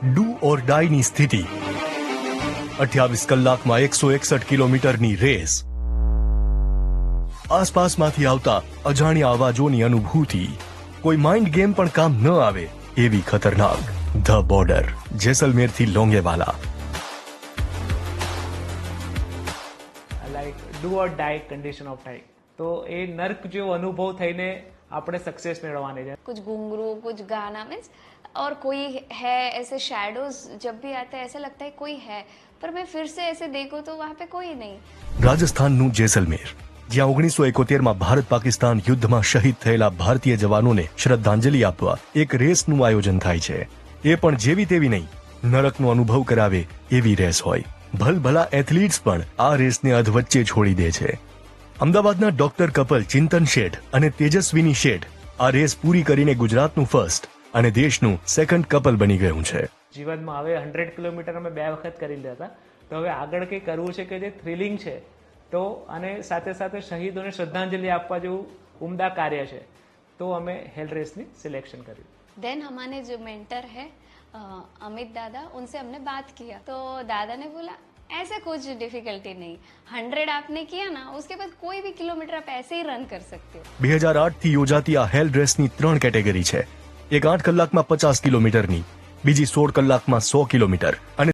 Do ઓર ડાયની સ્થિતિ, 28 કલાકમાં 161 કિલોમીટરની રેસ, આસપાસમાંથી આવતા અજાણ્યા અવાજોની અનુભૂતિ, કોઈ માઇન્ડ ગેમ પણ કામ ન આવે એવી ખતરનાક ધ બોર્ડર, જેસલમેરથી Longewala. Like do or die condition of time. તો એ નર્ક જેવો અનુભવ થઈને આપણે સક્સેસ મેળવવાની છે. कुछ घुंघरू कुछ गाना मीन्स और कोई है ऐसे शैडोज जब भी आते हैं ऐसा लगता है कोई है पर मैं फिर से ऐसे देखूं तो वहाँ पे कोई नहीं. રાજસ્થાનનું જેસલમેર, જ્યાં 1971માં ભારત પાકિસ્તાન યુદ્ધમાં શહીદ થયેલા ભારતીય જવાનોને શ્રદ્ધાંજલિ આપવા એક રેસનું આયોજન થાય છે. એ પણ જેવી તેવી નહીં, નરકનો અનુભવ કરાવે એવી રેસ હોય. ભલભલા એથ્લીટ્સ પણ આ રેસને અધવચ્ચે છોડી દે છે. અમદાવાદના ડોક્ટર કપલ ચિંતન શેઠ અને તેજસ્વીની શેઠ આ રેસ પૂરી કરીને ગુજરાતનું ફર્સ્ટ અને દેશનું સેકન્ડ કપલ બની ગયું છે. જીવનમાં હવે 100 કિલોમીટર અમે 2 વખત કરી લીધા હતા. તો હવે આગળ કંઈ કરવું છે કે જે થ્રિલિંગ છે તો અને સાથે સાથે શહીદોને શ્રદ્ધાંજલિ આપવા જેવું ઉમદા કાર્ય છે, તો અમે હેલ રેસની સિલેક્શન કર્યું. देन हमारे जो मेंटर है अमित दादा, उनसे हमने बात किया तो दादा ने बोला ऐसे कुछ डिफिकल्टी नहीं, 100 आपने किया ना उसके बाद कोई भी किलोमीटर आप ऐसे ही रन कर सकते हो. 2008 થી યોજાતી આ હેલ રેસની 3 કેટેગરી છે. એક 8 કલાકમાં 50 કિલોમીટરની, બીજી 16 કલાકમાં 100 કિલોમીટર અને